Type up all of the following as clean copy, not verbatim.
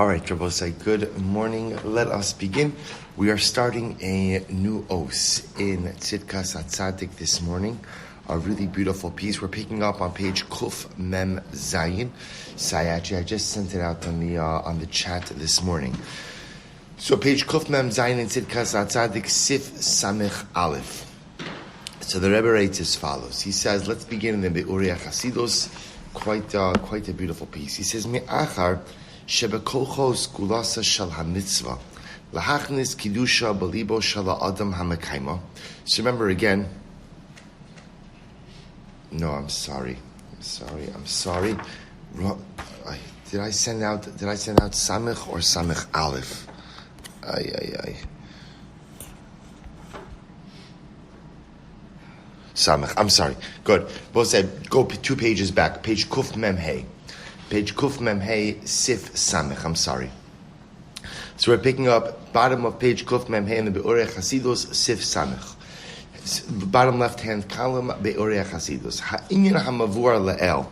All right, Rabosai, good morning. Let us begin. We are starting a new os in Tzidkas Hatzaddik this morning. A really beautiful piece. We're picking up on page Kuf Mem Zayin. I just sent it out on the chat this morning. So page Kuf Mem Zayin in Tzidkas Hatzaddik Sif Samech Aleph. So the Rebbe writes as follows. He says, let's begin in the Be'urei Chasidus. Quite a beautiful piece. He says, Me'achar Shebekolchos Gulasa Shal HaMitzvah Lahachnis Kidusha Balibo Shal Adam HaMekayma. So remember again. No, I'm sorry. Did I send out Samech or Samech Aleph? Samech. I'm sorry. Good. Both said go 2 pages back. Page Kuf Mem Hey. Page Kuf Mem Hey Sif Samech. I'm sorry. So we're picking up bottom of page Kuf Mem Hey in the Be'urei Chasidus Sif Samech. Bottom left hand column Be'urei Chasidus. Ha'inyan ha'mavur le'el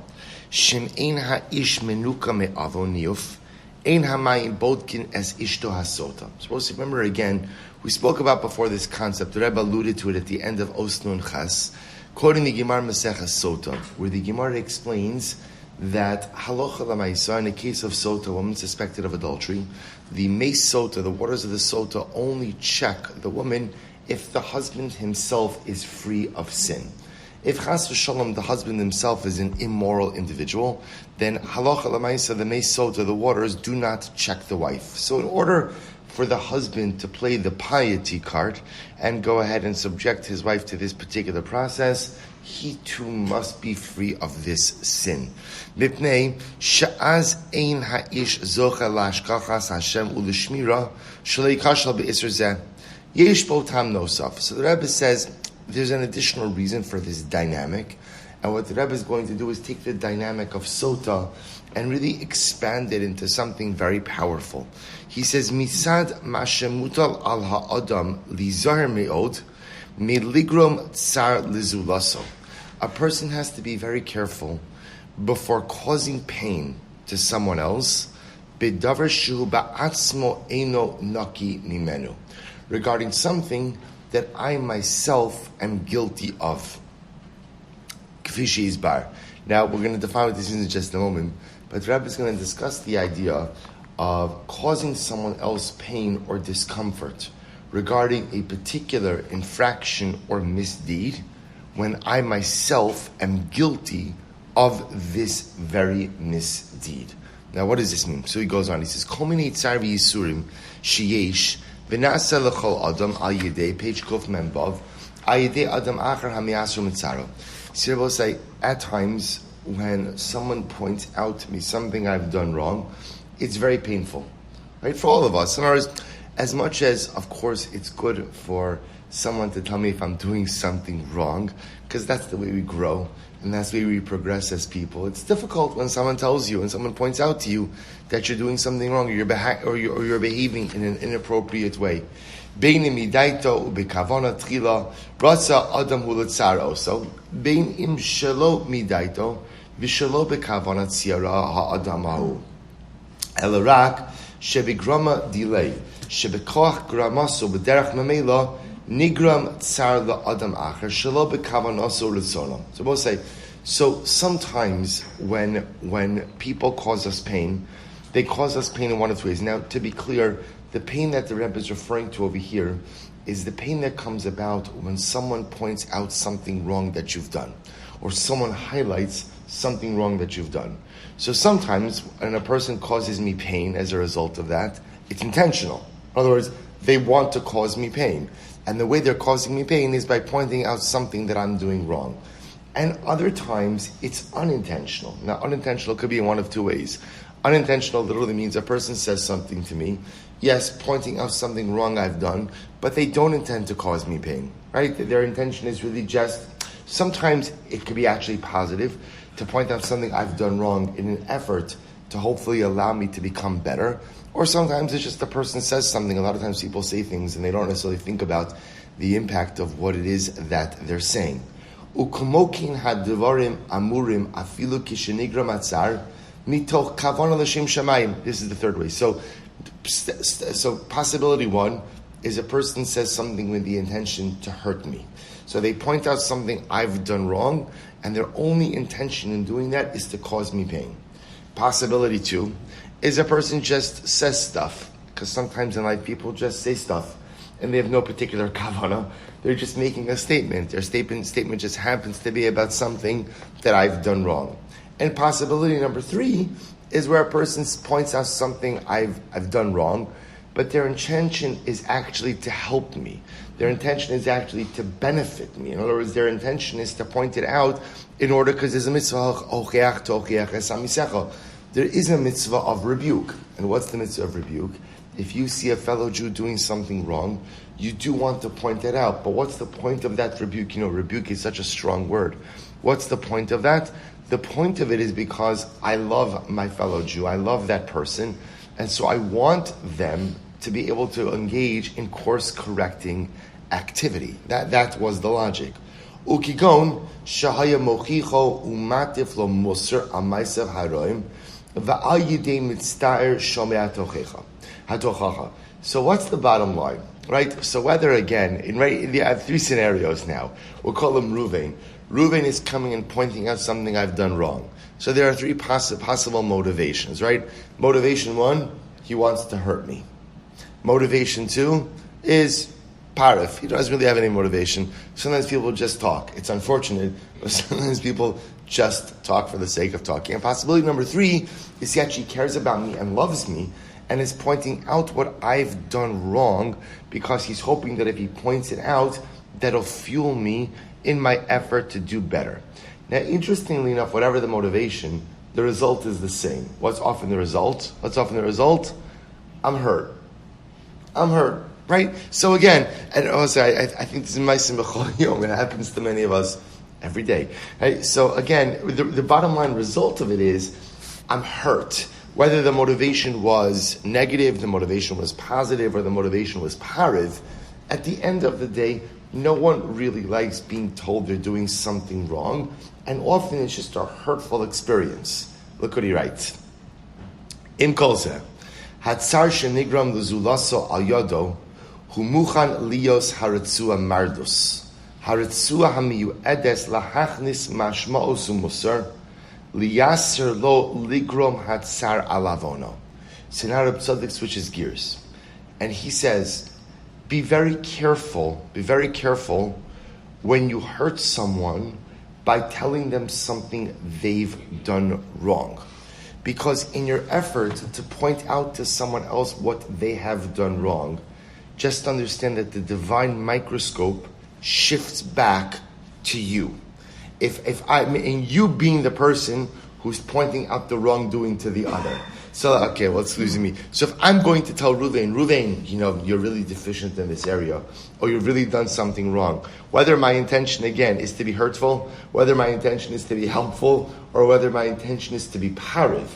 shem ein ha'ish menuka me'avo niyuf ein ha'mayim bodkin es ishto hasota. Supposed to remember again. We spoke about before this concept. The Rebbe alluded to it at the end of Osnun Ches, quoting the Gemara Maseches Sota, where the Gemara explains that halacha l'maisa, in the case of Sota, a woman suspected of adultery, the mace Sota, the waters of the Sota, only check the woman if the husband himself is free of sin. If Chas v'Shalom, the husband himself is an immoral individual, then halacha l'maisa, the mace Sota, the waters, do not check the wife. So in order for the husband to play the piety card and go ahead and subject his wife to this particular process, he too must be free of this sin. Mipnei she'az ein ha'ish zocha la'ashkachas Hashem u'l'shmira shalei kashal be'isr zeh yesh bo tam nosaf. So the Rebbe says there's an additional reason for this dynamic, and what the Rebbe is going to do is take the dynamic of Sota and really expand it into something very powerful. He says, Misad mashemutal al ha'adam lizar me'od miligrom tsar lizulaso. A person has to be very careful before causing pain to someone else, bedavar shehu ba'atzmo eino naki mimenu, regarding something that I myself am guilty of. Kfishi izbar. Now, we're going to define what this means in just a moment, but the Rebbe is going to discuss the idea of causing someone else pain or discomfort regarding a particular infraction or misdeed when I myself am guilty of this very misdeed. Now, what does this mean? So he goes on. He says, Kol minei tzar v'yisurim sheyesh v'na'aseh l'chol adam al yedei, page Kuf Mem Vav, al yedei adam achar ha'mi'asru mitzaro. So I will say, at times, when someone points out to me something I've done wrong, it's very painful, right? For all of us. In other words, as much as, of course, it's good for someone to tell me if I'm doing something wrong, because that's the way we grow, and that's the way we progress as people. It's difficult when someone tells you, and someone points out to you that you're doing something wrong, or you're behaving in an inappropriate way. Bein im midaito ubekavana tchila ratza adam hu letzaro. So bein im shelo midaito v'shelo bekavana tzira ha'adam hahu. Elarak shebigrama delay shebekoach gramaso b'derech memela nigram tsar la'adam acher shelo bekavanaso letzonam. So both say, so sometimes when people cause us pain, they cause us pain in one of two ways. Now, to be clear, the pain that the Rebbe is referring to over here is the pain that comes about when someone points out something wrong that you've done, or someone highlights something wrong that you've done. So sometimes when a person causes me pain as a result of that, it's intentional. In other words, they want to cause me pain. And the way they're causing me pain is by pointing out something that I'm doing wrong. And other times, it's unintentional. Now, unintentional could be in one of two ways. Unintentional literally means a person says something to me, yes, pointing out something wrong I've done, but they don't intend to cause me pain, right? Their intention is really just, sometimes it could be actually positive, to point out something I've done wrong in an effort to hopefully allow me to become better. Or sometimes it's just the person says something. A lot of times people say things and they don't necessarily think about the impact of what it is that they're saying. U'kumokin hadvarim amurim afilu kishenigram atzar mitoch kavana l'shem shamayim. This is the third way. So possibility one is a person says something with the intention to hurt me. So they point out something I've done wrong, and their only intention in doing that is to cause me pain. Possibility two is a person just says stuff, because sometimes in life people just say stuff, and they have no particular kavanah. They're just making a statement. Their statement just happens to be about something that I've done wrong. And possibility number three is where a person points out something I've done wrong, but their intention is actually to help me. Their intention is actually to benefit me. In other words, their intention is to point it out in order, because there's a mitzvah, there is a mitzvah of rebuke. And what's the mitzvah of rebuke? If you see a fellow Jew doing something wrong, you do want to point it out. But what's the point of that rebuke? Rebuke is such a strong word. What's the point of that? The point of it is because I love my fellow Jew. I love that person. And so I want them to be able to engage in course-correcting activity. That was the logic. Ukigon shahaya mochicho umatif lo musar amaysev haroim va'al yidei mitztaer shomei hatochacha. So what's the bottom line? Right? So whether again, I have three scenarios now. We'll call them Ruvain. Ruvain is coming and pointing out something I've done wrong. So there are three possible motivations, right? Motivation one, he wants to hurt me. Motivation two is parif. He doesn't really have any motivation. Sometimes people just talk. It's unfortunate, but sometimes people just talk for the sake of talking. And possibility number three is he actually cares about me and loves me and is pointing out what I've done wrong because he's hoping that if he points it out, that'll fuel me in my effort to do better. Now, interestingly enough, whatever the motivation, the result is the same. What's often the result? I'm hurt. Right? So again, and also I think this is Ma'asim B'chol Yom. It happens to many of us every day. Right? So again, the bottom line result of it is, I'm hurt. Whether the motivation was negative, the motivation was positive, or the motivation was pariv, at the end of the day, no one really likes being told they're doing something wrong, and often it's just a hurtful experience. Look what he writes. Im kol zeh, hatzar shenigram l'zulaso al yodo, hu muchan lios haritzua mardus. Haritzua hamiyuedes lahachnis mashma'os umusar, liyaser lo ligrom hatzar alavono. So now Rabbi Tzaddik switches gears. And he says, be very careful when you hurt someone by telling them something they've done wrong. Because in your effort to point out to someone else what they have done wrong, just understand that the divine microscope shifts back to you. And you being the person who's pointing out the wrongdoing to the other. So, okay, well, excuse me. So if I'm going to tell Ruvain, you're really deficient in this area, or you've really done something wrong, whether my intention, again, is to be hurtful, whether my intention is to be helpful, or whether my intention is to be pariv,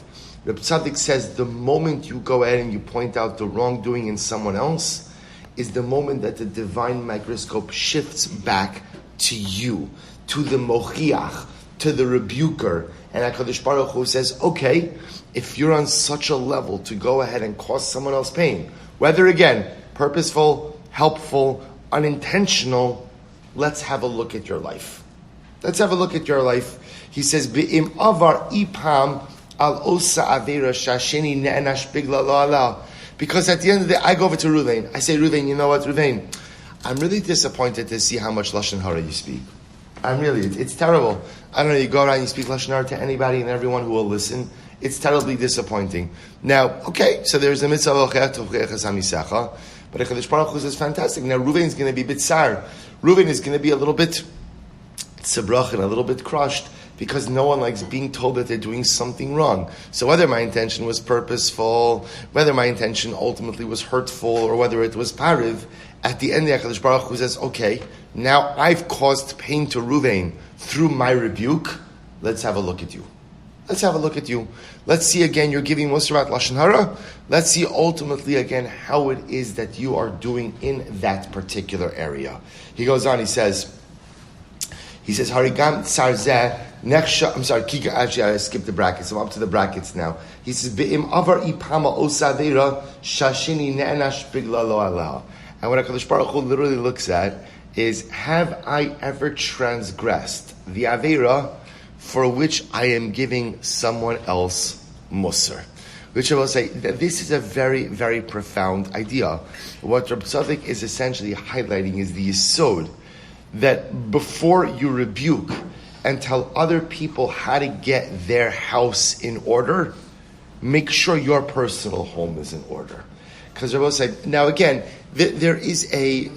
Rabbi Tzaddik says the moment you go ahead and you point out the wrongdoing in someone else is the moment that the divine microscope shifts back to you, to the mochiach, to the rebuker. And HaKadosh Baruch Hu says, okay, if you're on such a level to go ahead and cause someone else pain, whether again, purposeful, helpful, unintentional, let's have a look at your life. Let's have a look at your life. He says, Be'im avar ipam al osa avera shasheni ne'enash bigla lo ala. Because at the end of the day, I go over to Ruvain. I say, Ruvain, you know what, Ruvain? I'm really disappointed to see how much Lashon Hara you speak. It's terrible. I don't know, you go around, you speak Lashon Hara to anybody and everyone who will listen. It's terribly disappointing. Now, okay, so there's a mitzvah of but HaKadosh Baruch Hu says, fantastic. Now, Ruvain is going to be bitzar. Ruvain is going to be a little bit tzibrach and a little bit crushed because no one likes being told that they're doing something wrong. So whether my intention was purposeful, whether my intention ultimately was hurtful, or whether it was pariv, at the end, the HaKadosh Baruch Hu says, okay, now I've caused pain to Ruvain through my rebuke. Let's have a look at you. Let's have a look at you. Let's see again, you're giving Musar Lashon Hara. Let's see ultimately again how it is that you are doing in that particular area. He goes on, he says, He says, Harigam Tzarzeh, Nechsha, I'm sorry, actually I skipped the brackets, so I'm up to the brackets now. He says, Be'im avar ipama osavera, shashini ne'enash bigla lo alaha. And what HaKadosh Baruch Hu literally looks at is, have I ever transgressed the Avera for which I am giving someone else Musar? Which I will say that this is a very, very profound idea. What Rabbi Tzaddik is essentially highlighting is the yesod, that before you rebuke and tell other people how to get their house in order, make sure your personal home is in order. Because Rabbi said, now again, there is a,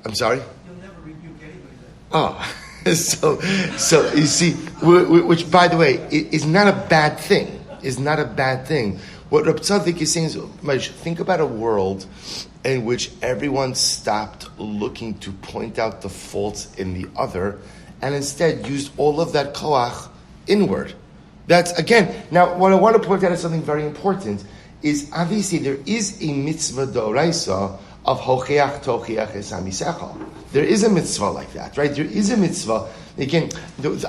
I'm sorry? You'll never rebuke anybody. Oh, so you see, which by the way, is not a bad thing. Is not a bad thing. What Rabbi Tzaddik is saying is, think about a world in which everyone stopped looking to point out the faults in the other, and instead used all of that koach inward. That's, again, now what I want to point out is something very important, is obviously there is a mitzvah d'oraisa of hocheach tocheach esamisecha. There is a mitzvah like that, right? There is a mitzvah. Again,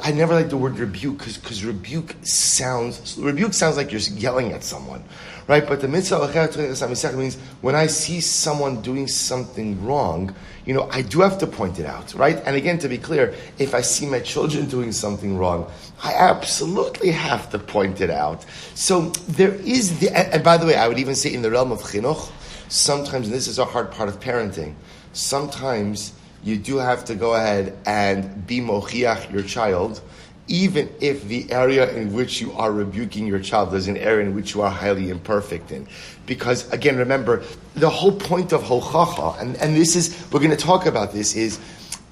I never like the word rebuke because rebuke sounds like you're yelling at someone, right? But the mitzvah hocheach tocheach esamisecha means when I see someone doing something wrong, I do have to point it out, right? And again, to be clear, if I see my children doing something wrong, I absolutely have to point it out. So there is and by the way, I would even say in the realm of chinuch, sometimes, and this is a hard part of parenting, sometimes you do have to go ahead and be mochiach your child, even if the area in which you are rebuking your child is an area in which you are highly imperfect in. Because, again, remember, the whole point of hochacha, and this is, we're going to talk about this, is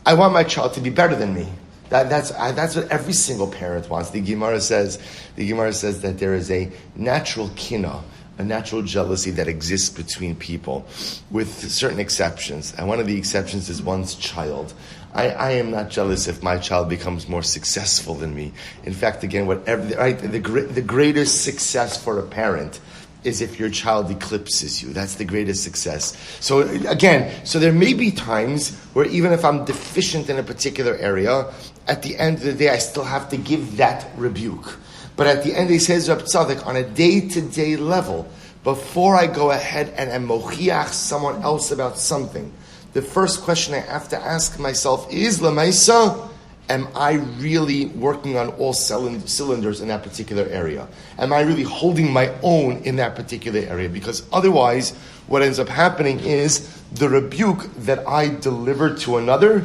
I want my child to be better than me. That's what every single parent wants. The Gemara says that there is a natural kina, a natural jealousy that exists between people, with certain exceptions. And one of the exceptions is one's child. I am not jealous if my child becomes more successful than me. In fact, again, the greatest success for a parent is if your child eclipses you. That's the greatest success. So again, there may be times where even if I'm deficient in a particular area, at the end of the day, I still have to give that rebuke. But at the end, he says, Rabbi Tzaddik, on a day-to-day level, before I go ahead and am mochiach someone else about something, the first question I have to ask myself is, Lamaisa, am I really working on all cylinders in that particular area? Am I really holding my own in that particular area? Because otherwise, what ends up happening is the rebuke that I deliver to another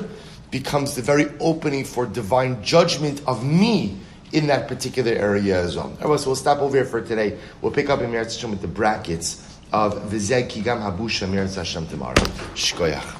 becomes the very opening for divine judgment of me in that particular area as well. Alright, so we'll stop over here for today. We'll pick up in Meretz Hashem with the brackets of V'zeh Kigam Habusha Meretz Hashem tomorrow. Shkoyach.